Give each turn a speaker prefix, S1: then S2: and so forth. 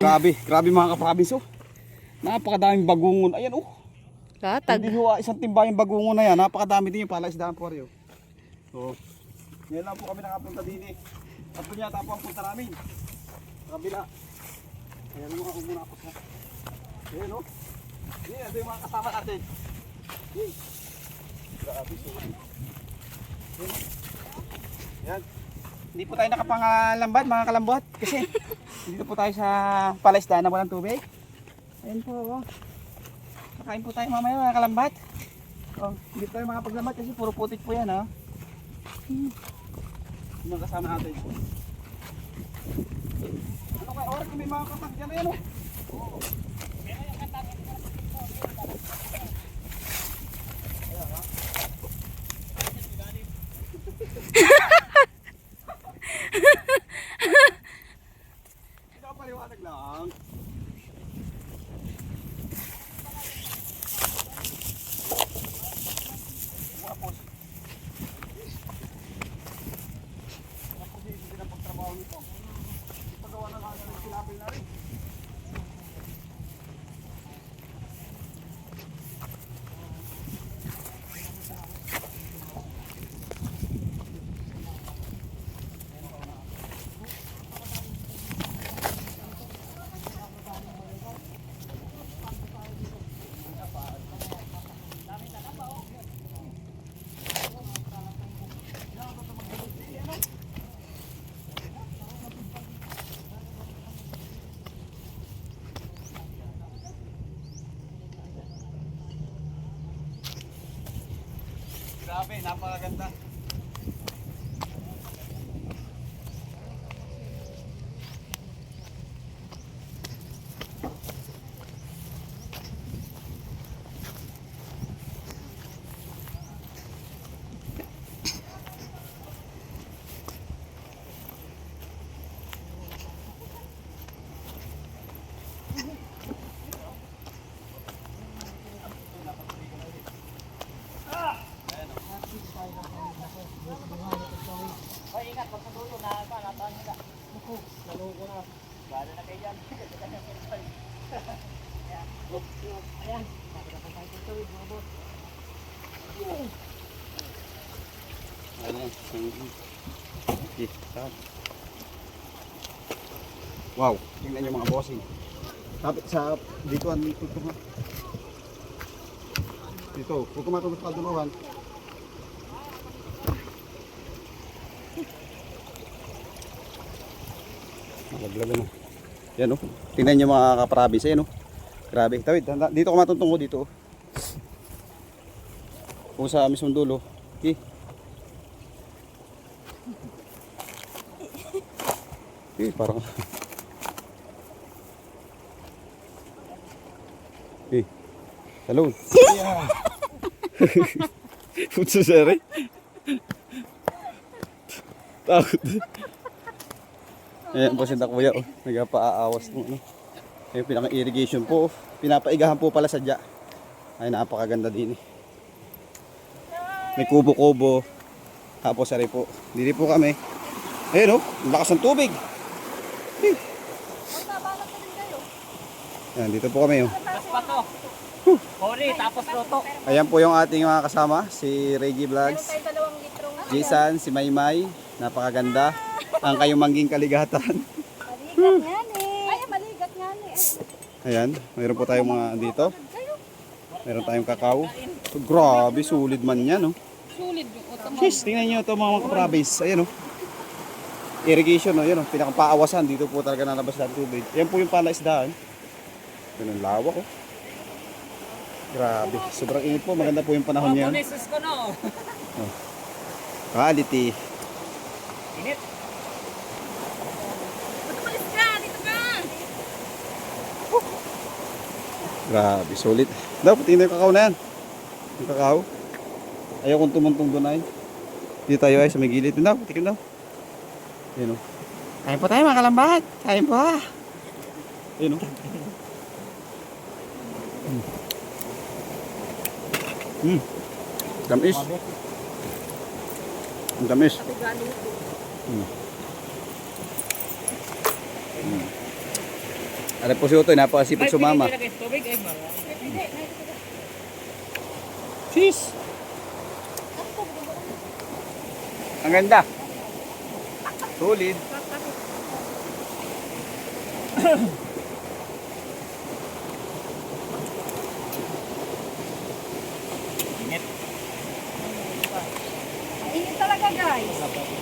S1: Grabe mga kaprabis oh. Napakadaming bagungon. Ayan oh.
S2: Latag.
S1: Hindi ho isang timba yung bagungon na yan. Napakadami din yung palaisdaan po rin. So, ngayon lang po kami nakapunta din eh. At doon yata po ang punta namin. Kabila. Ayan mo ako muna ako sa. Ayan oh. Ayan, ito yung mga kasama natin. Grabe so. Ayan. Hindi po tayo nakapangalambad mga kalambot. Kasi dito po tayo sa palaisdaan na walang tubig. Ayan po oh. Kakain po tayo mamaya mga kalambat. Oh, hindi tayo makapaglambat kasi puro putik po yan ha. Mga kasama natin. Ano kaya oras kung may mga katak dyan na yan oh. Oo. Ikaw paliwanag lang. Grabe, napakaganda.
S3: Hoy, ingat, pag sa dulo na pa, nataan nila. Naluko na. Bala na kayo dyan. Ayan. Nakita tayo sa tuwid, mga boss.
S1: Wow, tingnan nyo mga bossing. Tapos sa dito ang tutunga. Dito, kung kumatulog sa dumawan. Naglagan na. Yan oh. Tingnan nyo mga kaprabis. Ayan oh. Grabe. Tawid. Dito ko matuntong ko dito oh. Kung sa mismong dulo. Okay. Okay, parang. Okay. Salud. Yeah. Putsa sari. Takot. Ayan po si Kuya, oh. Nagpa-aawas mo, no? Ayan, pinaka-irrigation po. Pinapaigahan po pala sadya. Ay, napakaganda din eh. May kubo-kubo. Tapos sari po. Dili po kami. Ayan, oh. Lakas ng tubig. Ayan, dito po kami, oh.
S3: Tapos pa to. Hori, tapos roto.
S1: Ayan po yung ating mga kasama. Si Reggie Vlogs. Jason, si Maymay. Napakaganda. Ang kayong mangging kaligatan.
S2: Maligat nga ni. Ay, maligat nga ni.
S1: Ayan, mayroon po tayong mga dito. Meron tayong kakao. So, grabe, sulit man yan, no?
S2: Sulit yung utama.
S1: Jeez, tingnan nyo ito mga kaprabis. Ayan, no? Irrigation, no? Ayan, no? Pinakapaawasan. Dito po talaga nalabas ng tubig. Ayan po yung palaisdaan. Ayan ang lawak, oh. Grabe, sobrang init po. Maganda po yung panahon niyan.
S3: Punesis ko no.
S1: Oh. Quality.
S3: Init.
S2: Tumalis ka, dito ka.
S1: Grabe, sulit. Dapat tingnan yung kakao na yan. Yung kakao. Ayaw kong tumuntong doon ay. Dito tayo ay sa may gilid. Daw, tikim daw. Ayan o. Kain po tayo mga kalambat. Kain po ha. Ayan o. Tamis. Ang tamis. Ano po si Utoy, napakasipag sumama.
S3: Tubig ay mara.
S1: Cheese! Ang ganda. Solid.
S3: Init.
S2: Init talaga guys.